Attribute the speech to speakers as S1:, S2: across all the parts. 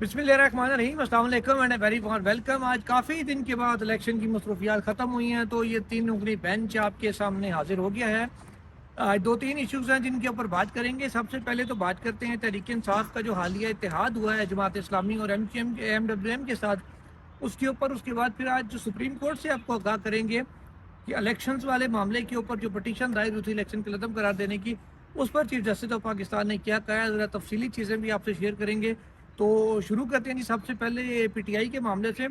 S1: बिस्मिल्लाहिर्रहमानिर्रहीम, अस्सलाम वालेकुम एंड वेरी वार्म वेलकम। आज काफ़ी दिन के बाद इलेक्शन की मसरूफियात ख़त्म हुई हैं, तो ये 3 नुकड़ी बेंच आपके सामने हाजिर हो गया है। आज 2-3 इश्यूज़ हैं जिनके ऊपर बात करेंगे। सबसे पहले तो बात करते हैं तहरीक इंसाफ का जो हालिया इत्तेहाद हुआ है जमात इस्लामी और MWM के साथ, उसके ऊपर। उसके बाद फिर आज जो सुप्रीम कोर्ट से आपको आगाह करेंगे कि इलेक्शंस वाले मामले के ऊपर जो पटिशन दायर हुई थी इलेक्शन के लदम करार देने की, उस पर चीफ जस्टिस ऑफ पाकिस्तान ने क्या कहा है, ज़रा तफसीली चीज़ें भी आपसे शेयर करेंगे। तो शुरू करते हैं जी सबसे पहले PTI के मामले से।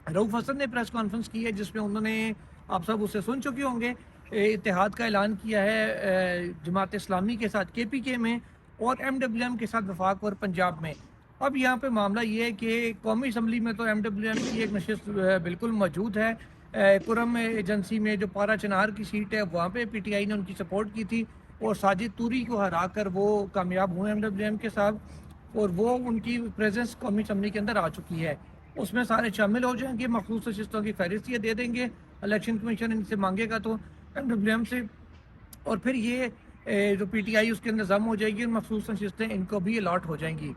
S1: रऊफ़ हसन ने प्रेस कॉन्फ्रेंस की है जिसमें उन्होंने, आप सब उससे सुन चुके होंगे, इत्तेहाद का ऐलान किया है जमात इस्लामी के साथ KPK में और MWM के साथ वफाक और पंजाब में। अब यहाँ पे मामला ये है कि कौमी असम्बली में तो MWM की एक नशिस्त बिल्कुल मौजूद है। कुरम एजेंसी में जो पारा चनार की सीट है वहाँ पे PTI ने उनकी सपोर्ट की थी और साजिद तूरी को हरा कर वो कामयाब हुए MWM के साथ, और वो उनकी प्रेजेंस कौमी असम्बली के अंदर आ चुकी है। उसमें सारे शामिल हो जाएंगे, मखसूस नशिस्तों की फहरिस्त ये दे देंगे, इलेक्शन कमीशन इनसे मांगेगा तो MWM से, और फिर ये जो PTI उसके अंदर जम हो जाएगी और मखसूस नशिस्तें इनको भी अलॉट हो जाएंगी।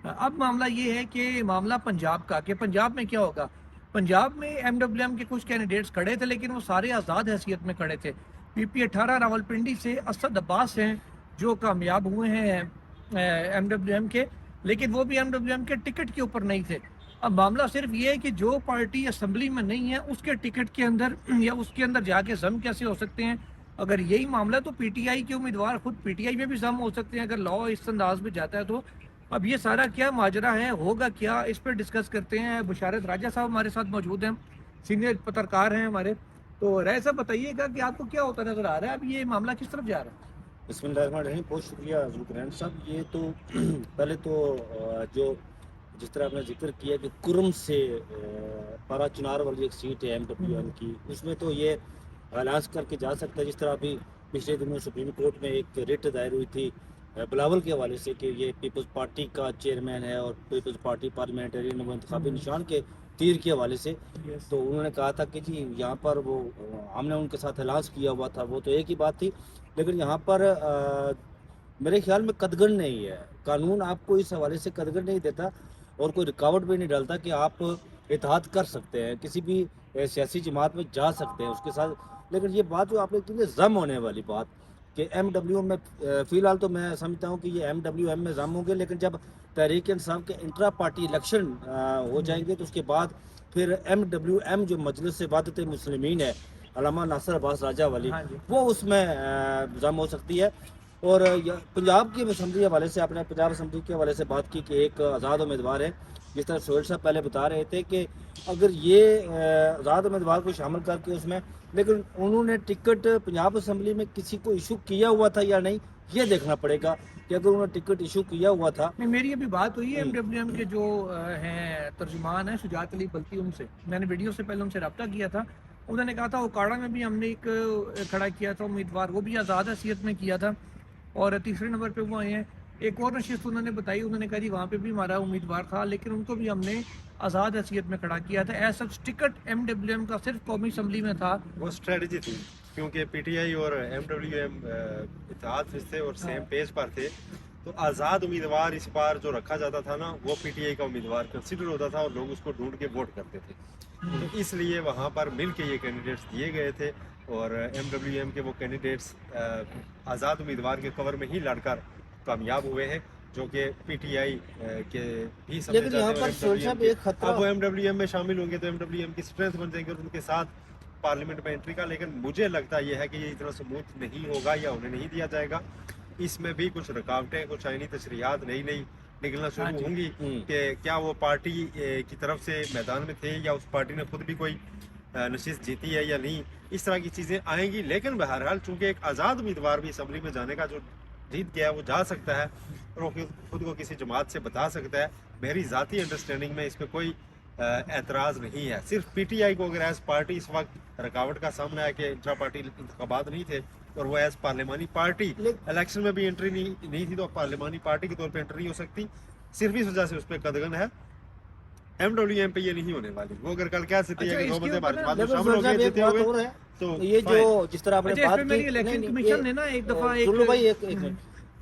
S1: अब मामला ये है कि मामला पंजाब का, कि पंजाब में क्या होगा। पंजाब में MWM के कुछ कैंडिडेट्स खड़े थे लेकिन वो सारे आज़ाद हैसियत में खड़े थे। PP18 रावलपिंडी से असद अब्बास हैं जो कामयाब हुए हैं MWM के, लेकिन वो भी MWM के टिकट के ऊपर नहीं थे। अब मामला सिर्फ ये है कि जो पार्टी असम्बली में नहीं है उसके टिकट के अंदर या उसके अंदर जाके जम कैसे हो सकते हैं। अगर यही मामला तो PTI के उम्मीदवार खुद PTI में भी जम हो सकते हैं अगर लॉ इस अंदाज में जाता है तो। अब ये सारा क्या माजरा है, होगा क्या, इस पर डिस्कस करते हैं। बुशारत राजा साहब हमारे साथ मौजूद हैं, सीनियर पत्रकार हैं हमारे। तो राय साहब बताइएगा कि आपको क्या होता नजर आ रहा है, अब ये मामला किस तरफ जा रहा है।
S2: बिस्मिल्लाहिर्रहमानिर्रहीम। बहुत शुक्रिया जुल्करैन साहब। ये तो पहले तो जो जिस तरह आपने जिक्र किया कि कुरम से पारा चुनार वाली एक सीट है MWM की, उसमें तो ये ऐलान करके जा सकता है, जिस तरह अभी पिछले दिनों सुप्रीम कोर्ट में एक रिट दायर हुई थी बिलावल के हवाले से कि ये पीपल्स पार्टी का चेयरमैन है और पीपल्स पार्टी पार्लियामेंटेरियन वो इंतखाबी निशान के तीर के हवाले से। तो उन्होंने कहा था कि जी यहाँ पर वो हमने उनके साथ ऐलान किया हुआ था, वो तो एक ही बात थी, लेकिन यहाँ पर मेरे ख्याल में कदगन नहीं है, कानून आपको इस हवाले से कदगन नहीं देता और कोई रुकावट भी नहीं डालता कि आप इत्तेहाद कर सकते हैं, किसी भी सियासी जमात में जा सकते हैं उसके साथ। लेकिन ये बात जो आपने की जम होने वाली बात कि MWM में, फ़िलहाल तो मैं समझता हूँ कि ये MWM में जम होंगे, लेकिन जब तहरीक इंसाफ के इंट्रा पार्टी इलेक्शन हो जाएंगे तो उसके बाद फिर MWM जो मजलिस वादत मुस्लिमीन है अल्लामा नासिर अब्बास राजा वाली, वो उसमें जम हो सकती है। और पंजाब की असम्बली हवाले से, आपने पंजाब असम्बली के हवाले से बात की कि एक आज़ाद उम्मीदवार है, जिस तरह सोहेल साहब पहले बता रहे थे कि अगर ये आज़ाद उम्मीदवार को शामिल करके उसमें, लेकिन उन्होंने टिकट पंजाब असम्बली में किसी को इशू किया हुआ था या नहीं, ये देखना पड़ेगा कि अगर उन्होंने टिकट इशू किया हुआ था।
S1: नहीं, मेरी अभी बात हुई है MWM के जो हैं तर्जुमान हैं शुजात अली बल्ती, उनसे मैंने वीडियो से पहले उनसे रब्ता किया था। उन्होंने कहा था ओकाड़ा में भी हमने एक खड़ा किया था उम्मीदवार, वो भी आज़ाद हैसियत में किया था, और तीसरे नंबर पे वो आए हैं। एक और नशिस्त उन्होंने बताई, उन्होंने कहा जी वहाँ पे भी हमारा उम्मीदवार था लेकिन उनको भी हमने आज़ाद हैसियत में खड़ा किया था। ऐसा टिकट MWM का सिर्फ कौमी असम्बली में था।
S3: वो स्ट्रेटजी थी क्योंकि PTI और MWM इत्तेहाद थे और सेम पेज पर थे, तो आज़ाद उम्मीदवार इस बार जो रखा जाता था ना वो PTI का उम्मीदवार कंसिडर होता था और लोग उसको ढूंढ के वोट करते थे। तो इसलिए वहाँ पर मिल के ये कैंडिडेट्स दिए गए थे और MWM के वो कैंडिडेट्स आज़ाद उम्मीदवार के कवर में ही लड़कर कामयाब हुए हैं, जो कि PTI के भी समझे
S2: लेकिन यहाँ पर सोहेल साहब एक खतरा,
S3: अब वो MWM में शामिल होंगे तो MWM की स्ट्रेंथ बन जाएंगे और उनके साथ पार्लियामेंट में एंट्री का। लेकिन मुझे लगता यह है कि ये इतना स्मूथ नहीं होगा या उन्हें नहीं दिया जाएगा। इसमें भी कुछ रुकावटें, कुछ आईनी तशरीहात नई नई निकलना शुरू होंगी कि क्या वो पार्टी की तरफ से मैदान में थे या उस पार्टी ने खुद भी कोई नशिस्त जीती है या नहीं, इस तरह की चीज़ें आएंगी। लेकिन बहरहाल चूंकि एक आज़ाद उम्मीदवार भी असम्बली में जाने का जो जीत गया वो जा सकता है और वो खुद को किसी जमात से बता सकता है। मेरी ज़ाती अंडरस्टैंडिंग में इस पर कोई एतराज़ नहीं है। सिर्फ PTI को अगर एज पार्टी इस वक्त रुकावट का सामना है कि इंट्रा पार्टी इंतखाबात नहीं थे और वो एज पार्लियामानी पार्टी इलेक्शन में भी एंट्री नहीं थी, तो पार्लियामानी पार्टी के तौर पे एंट्री नहीं हो सकती। सिर्फ इस वजह से उस पर कदगन है। MWM पे ये नहीं होने वाली। वो अगर कल क्या स्थिति है कि दो बंदे भाजपा में शामिल हो गए जीते हुए,
S2: तो ये जो जिस तरह आपने बात की
S1: इलेक्शन कमीशन ने ना एक दफा
S2: भाई एक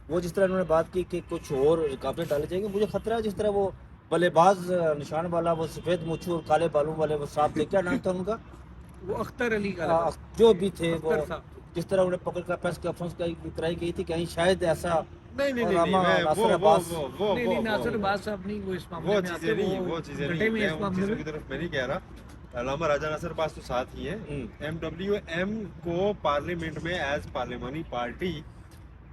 S2: वो जिस तरह उन्होंने बात की कि कुछ और रुकावटें डाली जाएंगी, मुझे खतरा है जिस तरह वो बल्लेबाज निशान वाला वो सफेद मूछू और काले बालों वाले वो साहब थे, क्या नाम था उनका?
S1: वो अख्तर अली का
S2: जो भी थे वो
S1: अख्तर साहब।
S2: जिस तरह उन्हें पकड़ कर प्रेस कॉन्फ्रेंस कराई गई थी, कहीं शायद ऐसा
S3: नहीं नहीं
S2: और
S3: नहीं,
S2: अमा
S3: मैं
S2: नासिर अब्बास।
S1: नहीं नासिर अब्बास साहब नहीं, वो इस मामले
S3: वो
S1: में
S3: चीजें
S1: आते,
S3: नहीं, वो चीजें
S1: घटे
S3: नहीं,
S1: में
S3: मैं
S1: इस
S3: उन
S1: मामले
S3: चीजों
S1: में।
S3: की तरफ मैं नहीं कह रहा। अल्लामा राजा नासिर अब्बास तो साथ ही है। MWM को पार्लियामेंट में एज पार्लियामानी पार्टी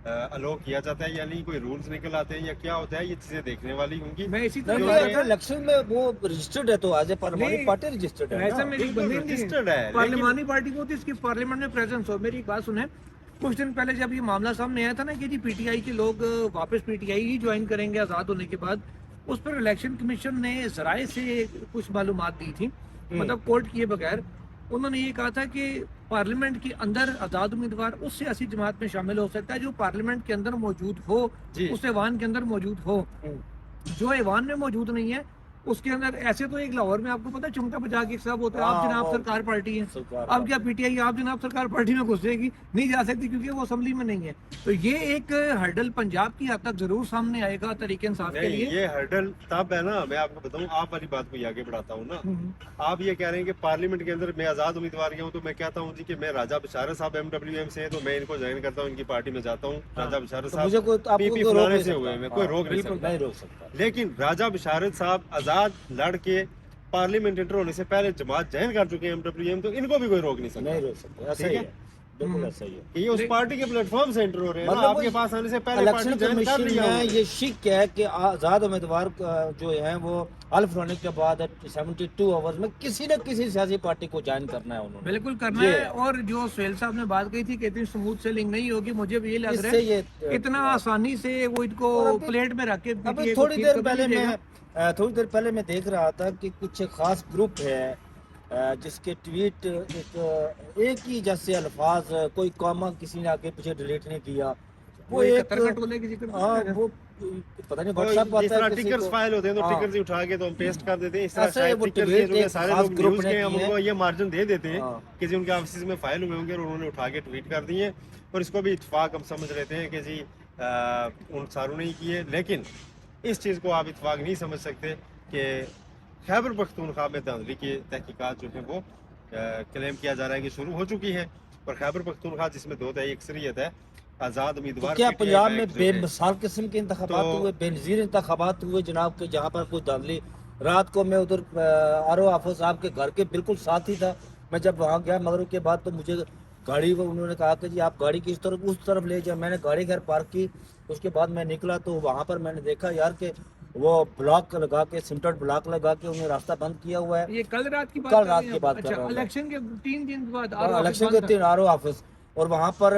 S3: अलो किया जाता है, यानी कोई रूल्स निकल आते हैं या क्या होता है, ये चीजें देखने वाली होंगी।
S1: मैं इसी
S2: नहीं,
S1: तरह
S2: नहीं,
S1: बात
S2: अगर इलेक्शन में वो रजिस्टर्ड है तो एज ए पार्लियामेंट
S1: नहीं,
S2: पार्टी रजिस्टर्ड है
S1: वैसे
S2: ना।
S1: मेरी
S3: बिल्कुल
S1: बंदी
S3: registered है, लेकिन-
S1: पार्लियामानी पार्टी को होती है, इसकी पार्लियामेंट में प्रेजेंस हो। मेरी एक बात सुने, कुछ दिन पहले जब ये मामला सामने आया था ना कि जी पीटीआई के लोग वापस पीटीआई ही ज्वाइन करेंगे आज़ाद होने के बाद, उस पर इलेक्शन कमीशन ने जराए से कुछ मालूमात दी थी, मतलब कोर्ट किए बगैर। उन्होंने ये कहा था कि पार्लियामेंट के अंदर आज़ाद उम्मीदवार उस सियासी जमात में शामिल हो सकता है जो पार्लियामेंट के अंदर मौजूद हो,
S3: जी।
S1: उस ऐवान के अंदर मौजूद हो। जो ऐवान में मौजूद नहीं है उसके अंदर, ऐसे तो एक लाहौर में आपको पता है चुमटा बजा के एक साहब होते हैं, आप
S2: हाँ,
S1: जनाब
S2: वो
S1: सरकार पार्टी है,
S2: सरकार
S1: अब क्या पीटीआई आप जनाब सरकार पार्टी में घुसेगी, नहीं जा सकती क्योंकि वो असेंबली में नहीं है। तो ये एक हर्डल पंजाब की हद तक जरूर सामने आएगा तरीके इंसाफ के
S3: नहीं,
S1: लिए।
S3: ये हर्डल तब है ना, मैं आपको बताऊं, आप वाली बात को ही आगे बढ़ाता हूँ ना। आप ये कह रहे हैं कि पार्लियामेंट के अंदर मैं आजाद उम्मीदवार गया हूँ, तो मैं कहता हूँ जी कि मैं राजा बिशारत साहब MWM से हैं, तो मैं इनको ज्वाइन करता हूँ, इनकी पार्टी में जाता हूँ। राजा बिशारत
S2: तो
S3: साहब
S2: मुझे कोई आपको
S3: पीपी
S2: कोई रोक
S3: फुलाने
S2: नहीं
S3: से
S2: सकता।
S3: हुए, मैं कोई रोक नहीं
S2: बिल्कुल
S3: सकता।
S2: नहीं रोक सकता।
S3: लेकिन राजा बिशारत साहब आजाद लड़ के पार्लियामेंट एंटर होने से पहले जमात ज्वाइन कर चुके हैं MWM, तो इनको भी कोई रोक नहीं सकता।
S2: नहीं रोक सकते, ऐसा
S3: ठीक
S2: ही
S3: है?
S2: है, बिल्कुल ऐसा ही है।
S3: कि ये उस पार्टी के प्लेटफॉर्म से एंटर हो रहे हैं ना,
S2: मतलब
S3: आपके
S2: वो
S3: पास आने से पहले
S2: इलेक्शन
S3: पार्टी ज्वाइन कर
S2: कमीशन
S3: लिया
S2: में
S3: उन्होंने।
S2: ये शिक है कि आज़ाद उम्मीदवार जो हैं वो हल्फ होने के बाद 72 आवर्स में किसी न किसी सियासी पार्टी को ज्वाइन करना है उन्होंने।
S1: बिल्कुल करना
S2: ये
S1: है। और जो सुहेल साहब ने बात कही थी कि इतनी स्मूथ सेलिंग नहीं होगी, मुझे भी ये लग रहा
S2: इससे
S1: है
S2: ये
S1: इतना आसानी से वो इनको
S2: और अभी-
S1: प्लेट में रख के
S2: अभी
S1: PTA को
S2: थोड़ी
S1: खींच
S2: देर
S1: कभी
S2: पहले
S1: नहीं
S2: मैं
S1: देगा।
S2: थोड़ी देर पहले मैं देख रहा था कि कुछ खास ग्रुप है जिसके ट्वीट एक ही जैसे अल्फाज, कोई कॉमा किसी ने आगे पीछे डिलीट नहीं किया, वो
S1: वो एक
S2: एक
S1: कतर का टोले की जिक्र
S2: हाँ
S1: करते हैं।
S2: वो पता नहीं
S3: वो
S2: व्हाट्सएप
S3: जिस
S2: आता
S3: तरह
S2: है किसी
S3: टिकर्स
S2: को।
S3: फाइल होते हैं, तो
S2: हाँ।
S3: टिकर्स ही उठा के तो हम पेस्ट कर देते हैं। इस तरह
S2: ऐसे
S3: शायद
S2: वो
S3: टिकर्स
S2: debate
S3: के जो
S2: एक
S3: सारे
S2: खास
S3: लोग
S2: ग्रुप
S3: न्यूज़
S2: ने
S3: के हम
S2: की है।
S3: उनको ये मार्जिन दे देते हैं
S2: हाँ।
S3: कि जी उनके ऑफिस में फाइल हुए होंगे और उन्होंने उठा के ट्वीट कर दिए, और इसको भी इत्तेफाक हम समझ लेते हैं कि जी उन सारों ने ही किए। लेकिन इस चीज़ को आप इत्तेफाक नहीं समझ सकते कि खैबर पख्तूनख्वा में धांधली की तहकीकात जो है वो क्लेम किया जा रहा है कि शुरू हो चुकी है, और खैबर पख्तूनख्वा जिसमें 2 अक्सरियत है, आज़ाद
S2: तो
S3: उम्मीदवार
S2: क्या
S3: PTI
S2: पंजाब
S3: बैंक
S2: में
S3: जो है,
S2: बेमिसाल किस्म के इंतखाबात
S3: तो-
S2: हुए, बेनजीर इंतखाबात हुए जनाब के, जहाँ पर कोई धांधली। रात को मैं उधर आरओ आफो साहब के घर के बिल्कुल साथ ही था। मैं जब वहाँ गया मगरिब के बाद तो मुझे गाड़ी वो उन्होंने कहा कि जी आप गाड़ी की उस तरफ ले जाए। मैंने गाड़ी घर पार्क की, उसके बाद मैं निकला तो वहाँ पर मैंने देखा यार कि वो ब्लॉक लगा के, सिमटेड ब्लॉक लगा के उन्होंने रास्ता बंद किया हुआ है।
S1: ये कल रात की बात
S2: कल
S1: कर रहे
S2: रात
S1: हैं
S2: की
S1: आप?
S2: बात कर
S1: अच्छा,
S2: रहा हूँ मैं।
S1: इलेक्शन के 3 दिन बाद
S2: और
S1: RO
S2: इलेक्शन
S1: ऑफिस
S2: के
S1: बंद
S2: 3 आरओ ऑफिस, और वहाँ पर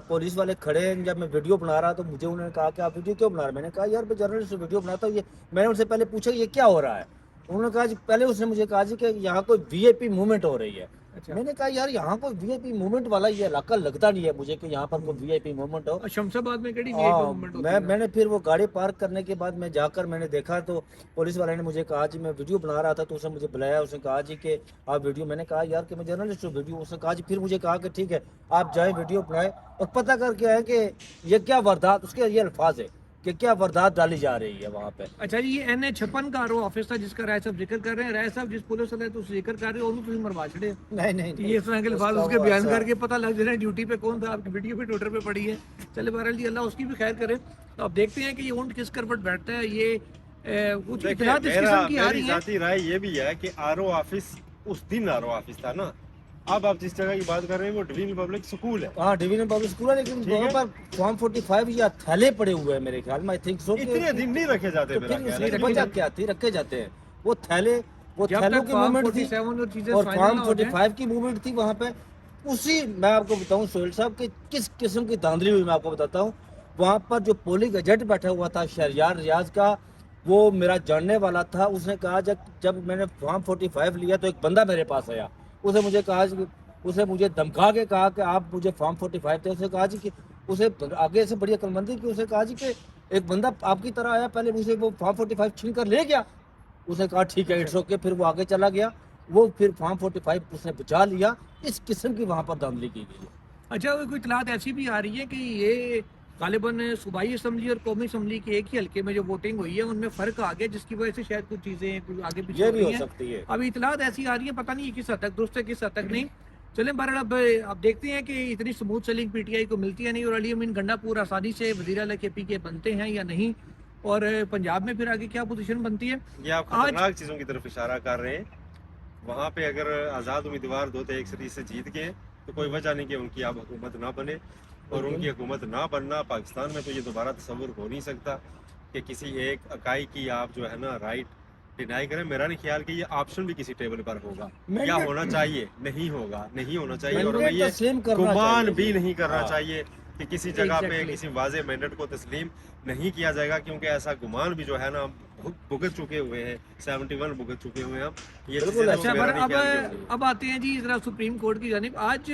S2: पुलिस वाले खड़े हैं। जब मैं वीडियो बना रहा तो मुझे उन्होंने कहा कि आप वीडियो क्यों बना रहे हैं? मैंने कहा यार मैं जर्नलिस्ट वीडियो बनाता हूँ। ये मैंने उनसे पहले पूछा ये क्या हो रहा है? उन्होंने कहा जी, पहले उसने मुझे कहा जी कि यहाँ कोई वीआईपी मूवमेंट हो रही है।
S1: अच्छा।
S2: मैंने कहा यार यहाँ कोई वीआईपी मूवमेंट वाला ये इलाका लगता नहीं है मुझे कि यहाँ पर कोई वीआईपी मूवमेंट हो।
S1: और शमशाबाद में केड़ी
S2: हाँ,
S1: मूवमेंट होती है?
S2: मैंने फिर वो गाड़ी पार्क करने के बाद मैं जाकर मैंने देखा तो पुलिस वाले ने मुझे कहा जी मैं वीडियो बना रहा था, तो उसने मुझे बुलाया, उसने कहा जी कि आप वीडियो, मैंने कहा यार कि मैं जर्नलिस्ट हूँ वीडियो, उसने कहा जी, फिर मुझे कहा कि ठीक है आप जाए वीडियो बनाए और पता करके आए कि ये क्या वारदात, उसके ये अल्फाज है कि क्या वारदात डाली जा रही है वहाँ पे।
S1: अच्छा जी, ये NA56 का RO ऑफिस था जिसका राय साहब जिक्र कर रहे हैं। राय साहब जिस पुलिस वाले तो जिक्र कर रहे हो उन्होंने तुम मरवा छड़े।
S2: नहीं
S1: ये इस तरह के अल्फाज
S2: उसका
S1: उसके
S2: वो
S1: बयान
S2: ऐसा-
S1: करके पता लग जा रहा है ड्यूटी पे कौन था। आपकी वीडियो भी ट्विटर पे पड़ी है। चले बहरहाल जी, अल्लाह उसकी भी खैर करे। तो अब देखते हैं कि ये ऊंट किस करवट बैठता है। ये कुछ
S3: देखिए,
S1: इत्तलात इस किस्म की आ
S3: मेरी
S1: रही है।
S3: ज़ाती राय ये भी है कि RO ऑफिस उस दिन RO ऑफिस था ना, अब आप जिस जगह की बात कर रहे हैं वो डिवीजन पब्लिक स्कूल है।
S2: हाँ डिवीजन पब्लिक स्कूल है, लेकिन
S3: ठीक
S2: वहाँ
S3: है।
S2: पर फॉर्म 45 या थैले पड़े हुए हैं मेरे ख्याल में, आई थिंक सो।
S3: इतने दिन नहीं रखे जाते
S2: तो
S3: मेरा
S2: फिर
S3: ख्याल
S2: उसकी
S3: है।
S2: वजह क्या थी? रखे जाते हैं वो थैले, वो
S1: जब
S2: थैलों
S1: तक
S2: की
S1: फॉर्म
S2: मूवमेंट थी
S1: 47 और चीजें
S2: और
S1: फाइनल
S2: फॉर्म
S1: ना हो जाए।
S2: 45 की मूवमेंट थी वहाँ पे। उसी मैं आपको बताऊँ सोहेल साहब कि किस किस्म की धांधली हुई, मैं आपको बताता हूँ। वहाँ पर जो पोलिंग एजेंट बैठा हुआ था शहरियार रियाज का, वो मेरा जानने वाला था। उसने कहा जब मैंने फॉर्म 45 लिया तो एक बंदा मेरे पास आया, उसने मुझे कहा, उसे मुझे धमका के कहा कि आप मुझे फॉर्म 45 थे। उसने कहा जी कि उसे आगे से बड़ी अक्लमंदी की, उसे कहा जी कि एक बंदा आपकी तरह आया, पहले मुझे वो फॉर्म 45 छीन कर ले गया। उसने कहा ठीक है इट्स ओके, फिर वो आगे चला गया। वो फिर फॉर्म 45 उसने बचा लिया। इस किस्म की वहाँ पर धांधली की गई है।
S1: अच्छा, कोई इत्तलात ऐसी भी आ रही है कि ये غالباً صوبائی اسمبلی اور قومی اسمبلی کے ایک ہی حلقے میں جو ووٹنگ ہوئی ہے ان میں فرق آ گیا، جس کی وجہ سے شاید کچھ چیزیں کچھ آگے پیچھے
S2: یہ
S1: ہو
S2: بھی ہو
S1: رہی ہیں.
S2: سکتی ہے.
S1: ابھی اطلاعات ایسی آ رہی ہیں، پتہ نہیں یہ کس حد تک درست ہے کس حد تک نہیں. چلیں بہرحال اب دیکھتے ہیں کہ اتنی smooth sailing P T I کو ملتی ہے نہیں، اور علی امین گنڈا پور آسانی سے وزیر اعلیٰ کے پی کے بنتے ہیں یا نہیں، اور پنجاب میں پھر آگے کیا پوزیشن بنتی ہے.
S3: یہ آپ خطرناک چیزوں کی طرف اشارہ کر رہے ہیں. وہاں پہ اگر آزاد امیدوار 2-1 سے جیت گئے تو کوئی وجہ نہیں کہ ان کی اب حکومت نہ بنے، اور ان کی حکومت نہ بننا پاکستان میں تو یہ دوبارہ تصور ہو نہیں سکتا کہ کسی ایک اکائی کی آپ جو ہے نا رائٹ ڈینائی کریں. میرا نہیں خیال کہ یہ آپشن بھی کسی ٹیبل پر ہوگا یا ہونا چاہیے. نہیں ہوگا، نہیں ہونا چاہیے، اور ہمیں یہ گمان بھی نہیں کرنا چاہیے کہ کسی جگہ پہ کسی واضح مینڈیٹ کو تسلیم نہیں کیا جائے گا، کیونکہ ایسا گمان بھی جو ہے نا بھگت چکے ہوئے ہیں. 71 بھگت چکے ہوئے ہیں ہم. یہ
S1: اب آتے ہیں جی ذرا سپریم کورٹ کی جانب. آج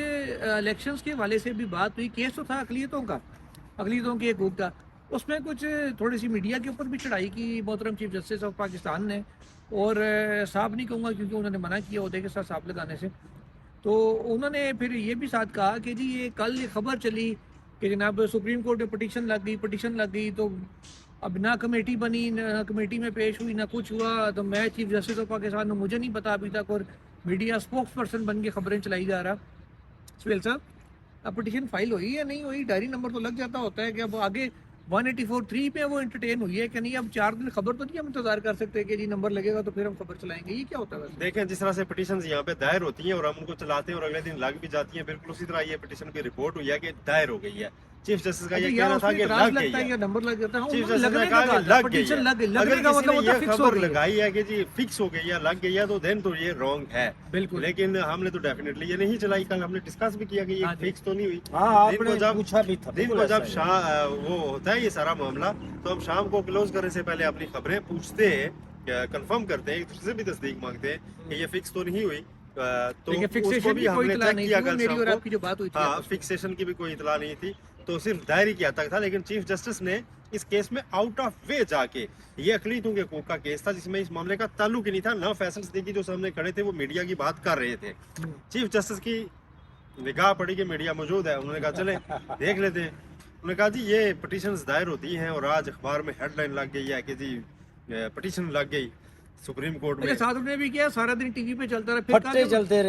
S1: الیکشنز کے حوالے سے بھی بات ہوئی، کیس تو تھا اقلیتوں کے حقوق کا، اس میں کچھ تھوڑی سی میڈیا کے اوپر بھی چڑھائی کی محترم چیف جسٹس آف پاکستان نے، اور صاحب نہیں کہوں گا کیونکہ انہوں نے منع کیا عہدے کے ساتھ صاحب لگانے سے. تو انہوں نے پھر یہ بھی ساتھ کہا کہ جی یہ کل خبر چلی کہ جناب سپریم کورٹ میں پٹیشن لگ گئی تو اب نہ کمیٹی بنی، نہ کمیٹی میں پیش ہوئی، نہ کچھ ہوا. تو میں چیف جسٹس آف پاکستان نے مجھے نہیں پتا ابھی تک، اور میڈیا اسپوکس پرسن بن کے خبریں چلائی جا رہا. سہیل صاحب اب پٹیشن فائل ہوئی یا نہیں ہوئی؟ ڈائری نمبر تو لگ جاتا ہوتا ہے کہ اب آگے 184(3) پہ وہ انٹرٹین ہوئی ہے کہ نہیں. اب 4 دن خبر تو نہیں ہم انتظار کر سکتے کہ جی نمبر لگے گا تو پھر ہم خبر چلائیں گے. یہ کیا ہوتا ہے ویسے؟
S3: دیکھیں جس طرح سے پٹیشنز یہاں پہ دائر ہوتی ہیں اور ہم ان کو چلاتے ہیں اور اگلے دن لگ بھی جاتی ہیں، بالکل اسی طرح یہ پٹیشن کی رپورٹ ہوئی ہے کہ دائر ہو گئی ہے. چیف جسٹس کا یہ کہنا تھا کہ لگ گئی ہے،
S1: نمبر لگ جاتا ہے.
S3: چیف جسٹس نے کہا کہ لگ گئی ہے. اگر کسی نے یہ خبر لگائی ہے کہ جی فکس ہو گئی ہے، لگ گئی ہے، تو دین تو یہ رانگ ہے بالکل. لیکن ہم نے تو ڈیفینیٹلی یہ نہیں چلائی. کل ہم نے ڈسکس بھی کیا کہ یہ فکس تو نہیں ہوئی. دن کو جب وہ ہوتا ہے یہ سارا معاملہ تو ہم شام کو کلوز کرنے سے پہلے اپنی خبریں پوچھتے ہیں، کنفرم کرتے ہیں، ایک دوسرے سے بھی تصدیق مانگتے ہیں کہ یہ فکس تو نہیں ہوئی. تو اس کو بھی ہم نے چیک کیا کل شام کو. ہاں فکسیشن کی بھی کوئی اطلاع نہیں تھی، تو صرف دائری کی حد تک تھا. لیکن چیف جسٹس نے اس کیس میں آؤٹ آف وے جا کے، یہ اقلیتوں کے حقوق کا کیس تھا جس میں اس معاملے کا تعلق ہی نہیں تھا. نہ فیصل صدیقی جو سامنے کھڑے تھے وہ میڈیا کی بات کر رہے تھے. چیف جسٹس کی نگاہ پڑی کہ میڈیا موجود ہے، انہوں نے کہا چلیں دیکھ لیتے ہیں. انہوں نے کہا جی یہ پٹیشنز دائر ہوتی ہیں اور آج اخبار میں ہیڈ لائن لگ گئی ہے کہ جی پٹیشن لگ گئی سپریم کورٹ میں.
S1: ساتھ نے بھی کیا سارا دن ٹی وی پہ چلتا رہا،
S2: پھٹے چلتے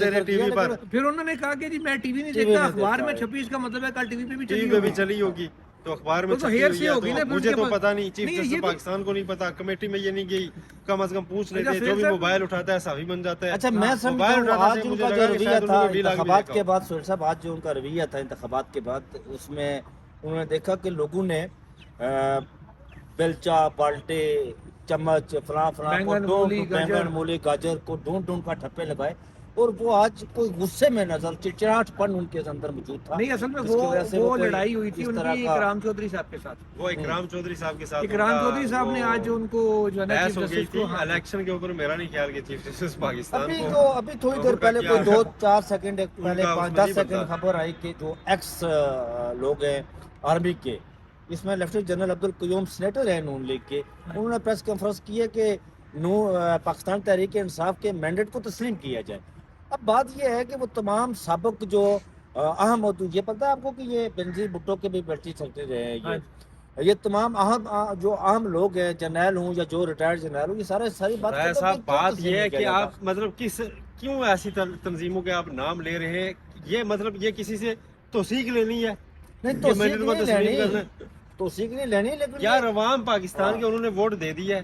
S2: رہے ٹی وی پر.
S1: پھر انہوں نے کہا کہ جی میں ٹی وی نہیں دیکھتا، اخبار میں چھپی، اس کا مطلب ہے کل ٹی وی پہ بھی چلی ہوگی.
S3: تو اخبار میں چھپی ہوئی ہے تو مجھے تو پتا نہیں، چیف جسٹس پاکستان کو نہیں پتا، کمیٹی میں یہ نہیں گئی. کم از کم پوچھ لیتے، جو بھی موبائل اٹھاتا ہے صحافی بن جاتا ہے.
S2: اچھا میں سمجھتا ہوں آج ان کا جو رویہ تھا انتخابات کے بعد، سہیل صاحب آج جو ان کا رویہ تھا انتخابات کے بعد، اس میں انہوں نے دیکھا کہ لوگوں نے بیلچا، بالٹے، چمچ، فلاں کو بینگن، مولی، گاجر کو ڈھونڈ کر ٹھپے لگائے، اور وہ آج کوئی غصے میں نظر، چڑچڑاہٹ پن ان کے اندر موجود تھا.
S1: نہیں اصل میں وہ لڑائی ہوئی تھی ان کی اکرام چودھری صاحب کے ساتھ.
S3: وہ اکرام چودھری صاحب کے ساتھ،
S1: اکرام چودھری صاحب نے آج ان کو جو ہے نا چیف جسٹس کو
S3: الیکشن کے اوپر میرا نہیں خیال کہ چیف جسٹس پاکستان کو
S2: ابھی تھوڑی دیر پہلے کوئی 2-4 سیکنڈ پہلے 5-10 سیکنڈ خبر آئی کہ جو ایکس لوگ ہیں آرمی کے، اس میں لیفٹیننٹ جنرل عبدالقیوم سینیٹر ہیں نون لیگ کے، انہوں نے پریس کانفرنس کی ہے کہ پاکستان تحریک انصاف کے مینڈیٹ کو تسلیم کیا جائے. اب بات یہ ہے کہ وہ تمام سابق جو اہم ہوتے، یہ پتہ ہے آپ کو کہ یہ بنظیر بھٹو کے بھی بیٹھی سکتے رہے، یہ تمام جو اہم لوگ ہیں، جرنیل ہوں یا جو ریٹائرڈ جرنیل ہوں، یہ ساری
S3: بات یہ ہے کہ آپ مطلب کیوں ایسی تنظیموں کے آپ نام لے رہے ہیں؟ یہ مطلب یہ کسی سے توثیق لینی ہے؟
S2: نہیں توثیق نہیں لینی، لیکن
S3: یار عوام پاکستان کے انہوں نے ووٹ دے دیا ہے،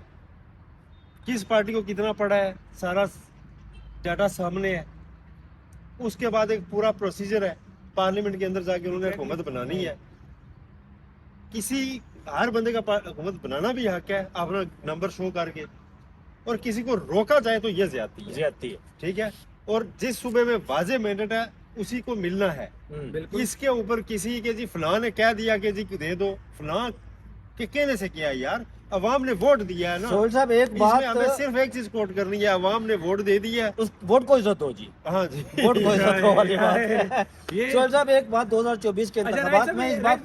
S3: کس پارٹی کو کتنا پڑا ہے سارا ڈاٹا سامنے ہے. اس کے بعد ایک پورا پروسیجر ہے، پارلیمنٹ کے اندر جا کے انہوں نے حکومت بنانی ہے. ہر بندے کا حکومت بنانا بھی حق ہے اپنا نمبر شو کر کے، اور کسی کو روکا جائے تو یہ زیادتی ہے. ٹھیک ہے، اور جس صوبے میں واضح مینڈیٹ ہے اسی کو ملنا ہے. اس کے اوپر کسی کے جی فلاں نے کہہ دیا کہ جی دے دو، فلاں کے کہنے سے کیا یار، عوام نے ووٹ دیا ہے نا.
S2: سہیل صاحب ایک بات
S3: ہمیں صرف ایک چیز کوٹ کرنی ہے، عوام نے ووٹ دے دی ہے،
S2: اس ووٹ کو عزت ہو. جی
S3: ہاں جی،
S2: ووٹ کو عزت ہو والی بات ہے. سہیل صاحب ایک بات 2024 کے انتخابات میں اس بات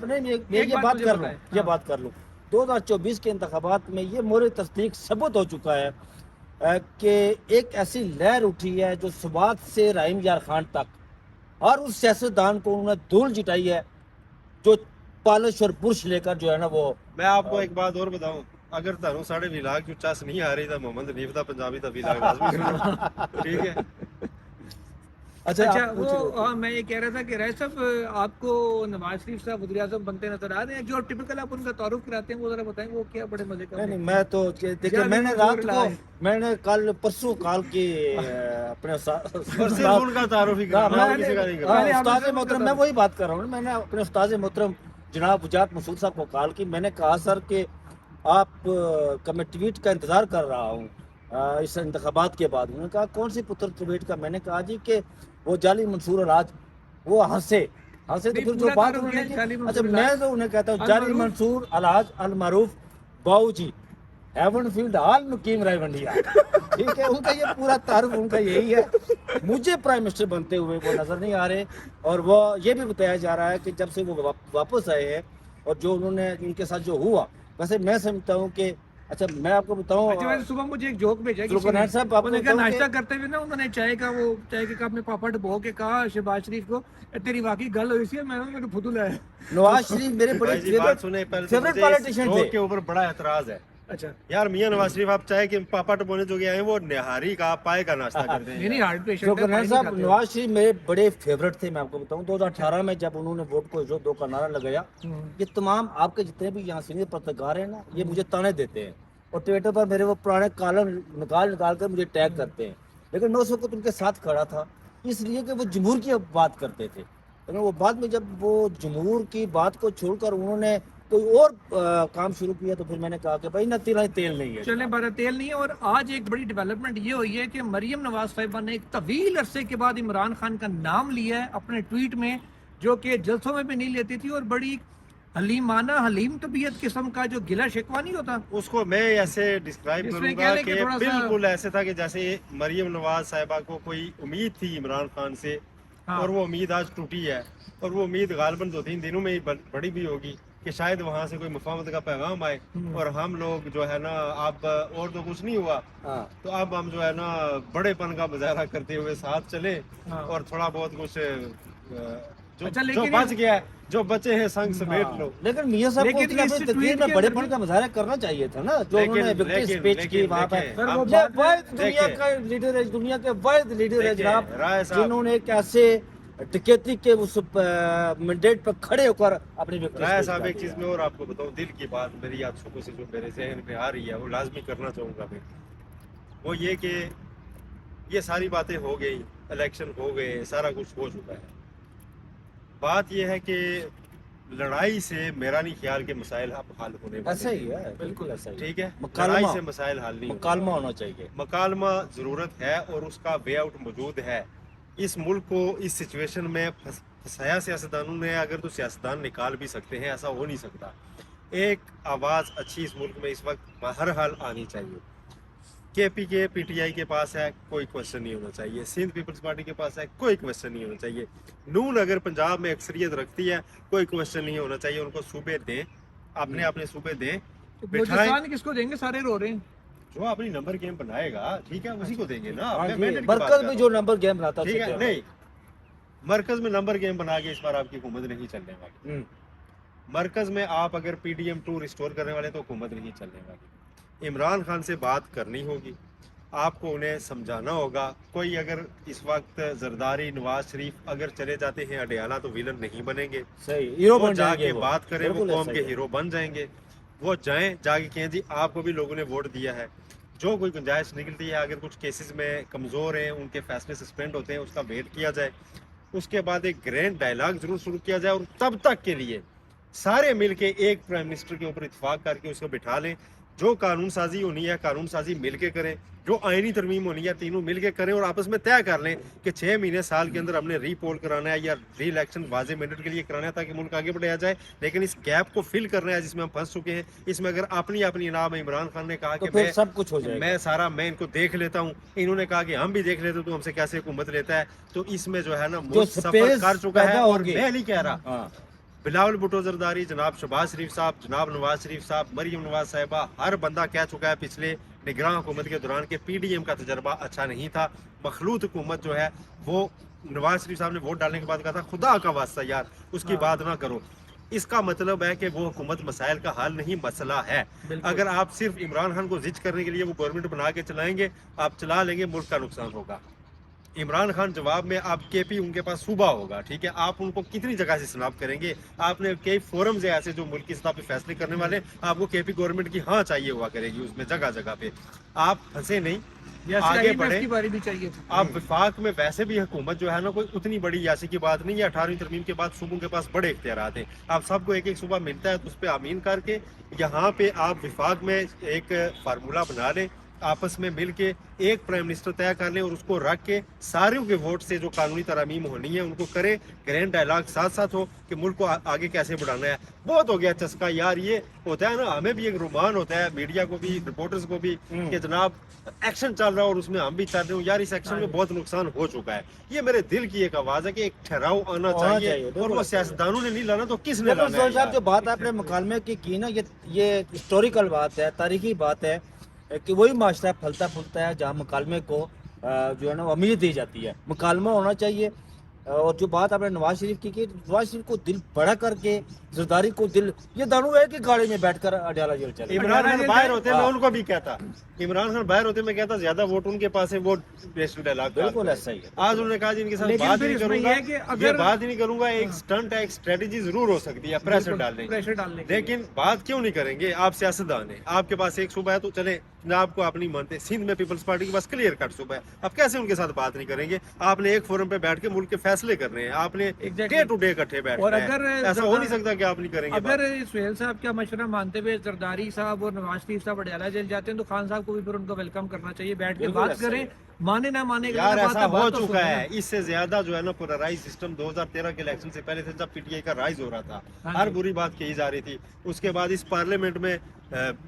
S2: یہ بات کر لوں 2024 کے انتخابات میں یہ مورد تصدیق ثبوت ہو چکا ہے کہ ایک ایسی لہر اٹھی ہے جو سوات سے رحیم یار خان تک، اور اس سیاستدان کو انہوں نے دھول جٹائی ہے جو पॉलिश और पुरुष लेकर जो है ना वो
S3: मैं आपको एक बात और बताऊं, अगर ਤੁਹਾਨੂੰ ਸਾਡੇ ਵਿਲਾਗ ਚ ਚਸ ਨਹੀਂ ਆ ਰਹੀ ਤਾਂ ਮੁਹੰਮਦ ਹਨੀਫ ਦਾ ਪੰਜਾਬੀ ਦਾ ਵਿਲਾਗ ਲਾਜ਼ਮੀ ਸੁਣੋ ठीक है।
S1: अच्छा
S2: आप पूछ
S1: वो
S2: रहे थे।
S1: मैं ये कह रहा था कि राय साहब आपको नवाज शरीफ साहब वज़ीर आज़म बनते नजर आ रहे हैं, जो टिपिकल आप उनका तारुफ कराते हैं वो जरा बताएं, वो क्या बड़े मजे का?
S2: नहीं मैं तो देखिए
S1: जाने
S2: मैंने
S1: को
S2: रात
S1: जोर
S2: को
S1: लाए।
S2: मैंने कल परसों काल के अपने
S3: और सिर्फ उनका तारुफ ही करना, और किसी का नहीं करना।
S1: मैंने आपसे
S2: उस्ताद
S1: शुरू
S2: मोहतरम
S1: करा।
S2: मैं वही बात कर रहा हूँ, मैंने अपने उस्ताद मोहतरम जनाब उजात मसूद साहब को कॉल की, मैंने कहा सर कि आप का मैं ट्वीट का इंतज़ार कर रहा हूँ इस इंतखाबात के बाद। उन्होंने कहा कौन सी पुत्र ट्वीट का? मैंने कहा जी कि वो जाली मंसूर अलाज, वो हंसे तो
S1: नहीं,
S2: फिर जो
S1: पूरा
S2: बात
S1: तारुफ
S2: उन्होंने
S1: है
S2: की,
S1: जाली
S2: अच्छा
S1: मंसूर
S2: मैं
S1: अलाज।
S2: तो उन्हें कहता हूँ
S1: अल
S2: जाली
S1: मरूफ।
S2: मंसूर अलाज अल मरूफ बाऊजी हेवन फील्ड हाल मुकीम रायवंडिया, ठीक है, उनका ये पूरा तारुफ उनका यही है। मुझे प्राइम मिनिस्टर बनते हुए वो नजर नहीं आ रहे, और वो ये भी बताया जा रहा है कि जब से वो वापस आए हैं और जो उन्होंने उनके साथ जो हुआ, वैसे मैं समझता हूँ कि अच्छा मैं आपको बताऊँ,
S1: अच्छा वैसे सुबह मुझे एक जोक भेजा किसी
S2: सुल्तान
S1: ने।
S2: साहब, आपको
S1: उन्होंने कहा
S2: बताऊं
S1: नाश्ता
S2: कि-
S1: करते हुए ना उन्होंने चाय के कप में पापड़ डुबो के कहा शहबाज शरीफ को, तेरी वाकई गल हुई सी, मैं मेरे फुदू लाया।
S2: नवाज शरीफ मेरे बड़े
S3: भाई जी बात सुने, पहले तो
S2: फेवरेट
S3: मुझे इस
S2: पॉलिटिशियन
S3: जोक
S2: थे।
S3: के ऊपर बड़ा एतराज है
S1: अच्छा
S3: यार। मियां नवाज शरीफ आप चाहे कि पापा टपोने जो गए हैं वो निहारी का पाए का नाश्ता करते हैं
S1: नहीं
S3: यार।
S1: हार्ट पेशेंट
S2: सुल्तान साहब नवाज शरीफ मेरे बड़े फेवरेट थे, मैं आपको बताऊं 2018 में जब उन्होंने वोट को जो 2 का नारा लगाया, ये तमाम आपके जितने भी यहाँ सीनियर पत्रकार हैं ना, ये मुझे ताने देते हैं और ट्विटर पर मेरे वो पुराने कॉलम निकाल कर मुझे टैग करते हैं, लेकिन मैं उस वक्त उनके साथ खड़ा था इसलिए कि वो जमहूर की बात करते थे। लेकिन वो बाद में जब वो जमहूर की बात को छोड़कर उन्होंने कोई और काम शुरू किया तो फिर मैंने कहा कि भाई ना तेल नहीं है।
S1: चले बारह तेल नहीं है। और आज एक बड़ी डेवलपमेंट ये हुई है कि मरियम नवाज साहिबा ने एक तवील अरसे के बाद इमरान खान का नाम लिया है अपने ट्वीट में, जो कि जलसों में भी नहीं लेती थी, और बड़ी हलीम तबीयत किस्म का जो गिला शिकवा नहीं होता,
S3: उसको मैं ऐसे डिस्क्राइब
S1: जिसमें
S3: करूंगा
S1: कह लें कि
S3: कि
S1: थोड़ा सा-
S3: बिल्कुल ऐसे था कि जैसे मरियम नवाज साहिबा को कोई उम्मीद थी इमरान खान से,
S1: हाँ।
S3: और वो उम्मीद आज टूटी है, और वो उम्मीद गालबन 2-3 दिनों में ही बड़ी भी होगी कि शायद वहां से कोई मुफाहमत का पैगाम आए, और हम लोग जो है ना अब और तो कुछ नहीं हुआ,
S2: हाँ।
S3: तो अब हम जो है ना बड़ेपन का मुजाहरा करते हुए साथ चले,
S1: हाँ।
S3: और थोड़ा बहुत कुछ जो
S1: अच्छा,
S3: जो
S1: लेकिन
S3: बच गया है, जो बचे हैं संग समेट लो।
S2: लेकिन मियां साहब को
S1: लेकिन
S2: अपनी
S1: इस
S2: तकरीर
S1: tweet
S2: में
S1: के
S2: बड़ेपन
S1: अंदर
S2: का मुजाहरा करना चाहिए था ना, जो उन्होंने विक्ट्री स्पीच की वहां पर।
S1: सर, वो
S2: ये
S1: बात
S2: वाहिद
S3: है-
S2: दुनिया
S3: देखिए।
S2: का लीडर है, दुनिया के वाहिद लीडर है
S3: देखिए,
S2: जनाब,
S3: राय साहब।
S2: जिन्होंने एक ऐसे टिकैती के उस मैंडेट पर खड़े होकर अपनी विक्ट्री
S3: राय
S2: स्पीच
S3: साहब
S2: कर
S3: एक चीज
S2: दिया।
S3: मैं और आपको बताऊं, दिल की बात मेरी आज सुबह से जो मेरे जहन में आ रही है वो लाजमी करना चाहूंगा मैं, वो ये कि ये सारी बातें हो गई, इलेक्शन हो गए, सारा कुछ हो चुका है। बात ये है कि लड़ाई से मेरा नहीं ख्याल के मसाइल अब हल होने वाले
S2: ऐसा ही
S3: हैं।
S2: है, बिल्कुल ऐसा ही है।
S3: ठीक है,
S2: मुकालमा-
S3: लड़ाई से मसाइल हल नहीं होंगे।
S2: मुकालमा होना चाहिए।
S3: मकालमा ज़रूरत है और उसका वे आउट मौजूद है। इस मुल्क को इस सिचुएशन में फंसाया सियासतदानों ने, अगर तो सियासतदान निकाल भी सकते हैं, ऐसा हो नहीं सकता। एक आवाज़ अच्छी इस मुल्क में इस वक्त बहरहाल आनी चाहिए। KPK PTI के पास है, कोई क्वेश्चन नहीं होना चाहिए। सिंध पीपल्स पार्टी के पास है, कोई क्वेश्चन नहीं होना चाहिए। नून अगर पंजाब में अक्सरियत रखती है, कोई क्वेश्चन नहीं होना चाहिए। उनको सूबे दें, अपने अपने सूबे दें, बिठाएं।
S1: बलूचिस्तान किसको देंगे, सारे रो रहे हैं।
S3: जो अपनी नंबर गेम बनाएगा, ठीक है, उसी को देंगे ना।
S2: हाँ
S3: मैं
S2: जी,
S3: mandate की बात
S2: बरकत
S3: कर
S2: भी
S3: रहा
S2: जो नंबर गेम बनाता
S3: हूं। ठीक है,
S2: उससे
S3: नहीं, मरकज में नंबर गेम बना के इस बार आपकी हुकूमत नहीं चलने वाली। मरकज में आप अगर PDM2 रिस्टोर करने वाले तो हुकूमत नहीं चलने वाली। इमरान खान से बात करनी होगी, आपको उन्हें समझाना होगा। कोई अगर इस वक्त जरदारी नवाज शरीफ अगर चले जाते हैं अडियाला तो विलन नहीं बनेंगे,
S2: सही हीरो
S3: वो
S2: बन जाएंगे
S3: जाके
S2: वो।
S3: बात करें, वो
S2: बिल्कुल
S3: कौम
S2: ऐसा
S3: के
S2: ही है।
S3: हीरो बन जाएंगे। वो जाएं, जाके कहें जी आपको भी लोगों ने वोट दिया है, जो कोई गुंजाइश निकलती है, अगर कुछ केसेस में कमज़ोर हैं, उनके फैसले सस्पेंड होते हैं, उसका वेट किया जाए। उसके बाद एक ग्रैंड डायलॉग जरूर शुरू किया जाए, और तब तक के लिए सारे मिलके एक प्राइम मिनिस्टर के ऊपर इत्तेफाक करके उसको बिठा लें। जो कानून साजी होनी है, कानून साजी मिल के करें। जो आईनी तरमीम होनी है, तीनों मिल के करें, और आपस में तय कर लें कि 6 महीने साल के अंदर हमने रीपोल कराना है या री इलेक्शन वाजे मैंडेट के लिए कराना है, ताकि मुल्क आगे बढ़ाया जाए। लेकिन इस गैप को फिल करना है जिसमें हम फंस चुके हैं। इसमें अगर अपनी अपनी नाम इमरान खान ने कहा
S2: तो
S3: कि
S2: फिर सब कुछ हो जाएगा।
S3: मैं इनको देख लेता हूँ, इन्होंने कहा कि हम भी देख लेते, तो हमसे कैसे हुकूमत लेता है। तो इसमें जो है ना
S2: जो
S3: मुल्क सफर
S2: स्पेस
S3: कर चुका है।
S2: पैदा
S3: और
S2: होगी।
S3: मैं नहीं कह रहा,
S2: हाँ।
S3: बिलावल भुट्टो जरदारी, जनाब शहबाज शरीफ साहब, जनाब नवाज शरीफ साहब, मरियम नवाज साहिबा, हर बंदा कह चुका है पिछले निगरान हुकूमत के दौरान के PDM का तजर्बा अच्छा नहीं था। मखलूत हुकूमत जो है वो, नवाज शरीफ साहब ने वोट डालने के बाद कहा था खुदा का वास्ता यार उसकी बात ना करो। اس کا مطلب ہے کہ وہ حکومت مسائل کا حل نہیں، مسئلہ ہے۔
S1: بالکل۔
S3: اگر آپ صرف عمران خان کو زچ کرنے کے لیے وہ گورنمنٹ بنا کے چلائیں گے، آپ چلا لیں گے، ملک کا نقصان ہوگا۔ عمران خان جواب میں آپ کے پی ان کے پاس صوبہ ہوگا، ٹھیک ہے، آپ ان کو کتنی جگہ سے سناب کریں گے؟ آپ نے کئی فورمز ہیں ایسے جو ملک کی سطح پہ فیصلے کرنے والے، آپ کو کے پی گورنمنٹ کی ہاں چاہیے ہوا کرے گی اس میں جگہ جگہ پہ۔ آپ پھنسے نہیں، آگے بڑھیں۔
S1: کی باری بھی چاہیے تھی۔
S3: آپ وفاق میں ویسے بھی حکومت جو ہے نا کوئی اتنی بڑی یاسی کی بات نہیں ہے، 18ویں ترمیم کے بعد صوبوں کے پاس بڑے اختیارات ہیں، آپ سب کو ایک ایک صوبہ ملتا ہے تو اس پہ آمین کر کے یہاں پہ آپ وفاق میں ایک فارمولہ بنا لیں، آپس میں مل کے ایک پرائم منسٹر طے کر لیں اور اس کو رکھ کے ساروں کے ووٹ سے جو قانونی ترامیم ہونی ہے ان کو کریں، گرینڈ ڈائلاگ ساتھ ساتھ ہو کہ ملک کو آگے کیسے بڑھانا ہے۔ بہت ہو گیا چسکا یار، یہ ہوتا ہے نا، ہمیں بھی ایک رومان ہوتا ہے، میڈیا کو بھی، رپورٹرز کو بھی، کہ جناب ایکشن چل رہا ہے اور اس میں ہم بھی چل رہے ہوں، یار اس ایکشن میں بہت نقصان ہو چکا ہے۔ یہ میرے دل کی ایک آواز ہے کہ ایک ٹھہراؤ آنا چاہیے، اور وہ سیاستدانوں نے نہیں لانا تو کس نے لانا ہے؟
S2: صاحب جو بات آپ نے مکالمے کی کی نا، یہ ہسٹوریکل بات ہے، تاریخی بات ہے کہ وہی معاشرہ پھلتا پھولتا ہے جہاں مکالمے کو جو ہے نا اہمیت دی جاتی ہے، مکالمہ ہونا چاہیے۔ اور جو بات آپ نے نواز شریف کی نواز شریف کو دل بڑا کر کے، زرداری کو دل، یہ دونوں ہے کہ گاڑی میں بیٹھ کر اڈیالہ جیل چلے۔
S3: عمران خان باہر ہوتے میں ان کو بھی کہتا، عمران خان باہر ہوتے میں کہتا زیادہ ووٹ ان کے پاس ہے، وہ بیسٹ ڈائلاگ
S2: بالکل ایسا ہی ہے۔
S3: آج انہوں نے کہا جی ان کے ساتھ
S1: لیکن
S3: بات
S1: پھر
S3: نہیں
S1: اس میں
S3: کروں
S1: یہ
S3: گا،
S1: ہے کہ
S3: یہ
S1: اگر
S3: بات ہی نہیں کروں گا، ایک سٹنٹ ہے، ایک اسٹریٹجی ضرور ہو سکتی ہے پریشر ڈالنے کی،
S1: پریشر ڈالنے کے
S3: لیکن بات کیوں نہیں کریں گے؟ آپ سیاستدان ہیں، آپ کے پاس ایک صوبہ ہے تو چلیں نہ، آپ کو آپ نہیں مانتے، سندھ میں پیپلز پارٹی کے پاس کلیئر کٹ صوبہ ہے، آپ کیسے ان کے ساتھ بات نہیں کریں گے؟ آپ نے ایک فورم پہ بیٹھ کے ملک کے فیصلے کر رہے ہیں، آپ نے ڈے ٹو ڈے اکٹھے
S1: اور
S3: بیٹھنا
S1: اگر
S3: ہے، ایسا ہو نہیں سکتا کہ آپ نہیں کریں گے
S1: اگر
S3: بات۔
S1: سہیل صاحب کا مشورہ مانتے ہوئے زرداری صاحب اور نواز شریف صاحب اڈیالہ جیل جاتے ہیں تو خان صاحب کو بھی پھر ان کو ویلکم کرنا چاہیے، بیٹھ کے
S2: بالکل
S1: بات
S2: ایسا ہی
S1: کریں،
S2: ہے۔
S1: مانے نہ مانے
S3: یار ایسا ہو چکا
S1: سنیں
S3: ہے، اس سے زیادہ جو ہے نا پولرائز سسٹم 2013 کے الیکشن سے پہلے سے جب پی ٹی آئی کا رائز ہو رہا تھا، ہر بری بات کہی جا رہی تھی۔ اس کے بعد اس پارلیمنٹ میں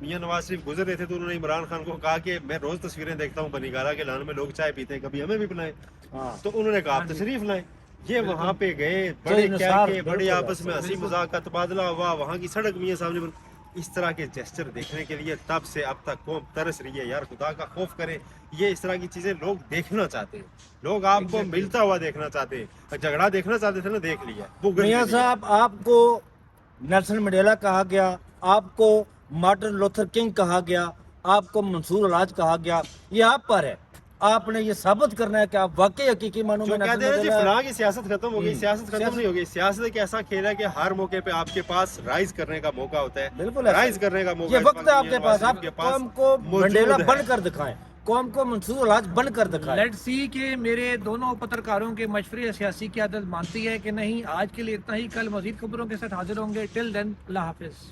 S3: میاں نواز شریف گزر رہے تھے تو انہوں نے عمران خان کو کہا کہ میں روز تصویریں دیکھتا ہوں بنی گالہ کے لان میں لوگ چائے پیتے ہیں، کبھی ہمیں بھی پلائیں، تو انہوں نے کہا آپ تشریف لائیں۔ یہ وہاں پہ گئے، بڑے کہہ کے، بڑے آپس میں ہنسی مذاق کا تبادلہ ہوا، وہاں کی سڑک میاں سامنے بن، اس طرح کے جیسچر دیکھنے کے لیے تب سے اب تک قوم ترس رہی ہے، یار خدا کا خوف کریں۔ یہ اس طرح کی چیزیں لوگ دیکھنا چاہتے ہیں، لوگ آپ کو ملتا ہوا دیکھنا چاہتے ہیں، جھگڑا دیکھنا چاہتے تھے نا، دیکھ لیا۔
S2: میاں صاحب، آپ کو نیلسن منڈیلا کہا گیا، آپ کو مارٹن لوتھر کنگ کہا گیا، آپ کو منصور الحاج کہا گیا، یہ آپ پر ہے، آپ نے یہ ثابت کرنا ہے کہ آپ واقعی حقیقی معنوں
S3: جو
S2: میں
S3: کہتے ہیں جی فلاں کی سیاست ختم ہو گئی،
S2: ہوں۔
S3: سیاست ختم نہیں ہو گئی، سیاست ایک ایسا کھیل ہے کہ ہر موقع پہ آپ کے پاس رائز کرنے کا موقع ہوتا ہے،
S2: بالکل ایسا
S3: رائز
S2: ہی۔
S3: کرنے کا موقع
S2: یہ
S3: اس
S2: وقت
S3: وقت
S2: ہے آپ
S3: میاں
S2: کے
S3: نواز
S2: پاس، آپ
S3: شریف کے پاس
S2: قوم کو منڈیلا
S3: موجود
S2: بن
S3: ہے۔
S2: کر دکھائیں، قوم کو منصور الحاج بن کر دکھائیں۔
S1: لیٹ سی کہ میرے دونوں پترکاروں کے مشورے سیاسی قیادت مانتی ہے کہ نہیں۔ آج کے لیے اتنا ہی، کل مزید خبروں کے ساتھ حاضر ہوں گے، ٹل دین اللہ حافظ۔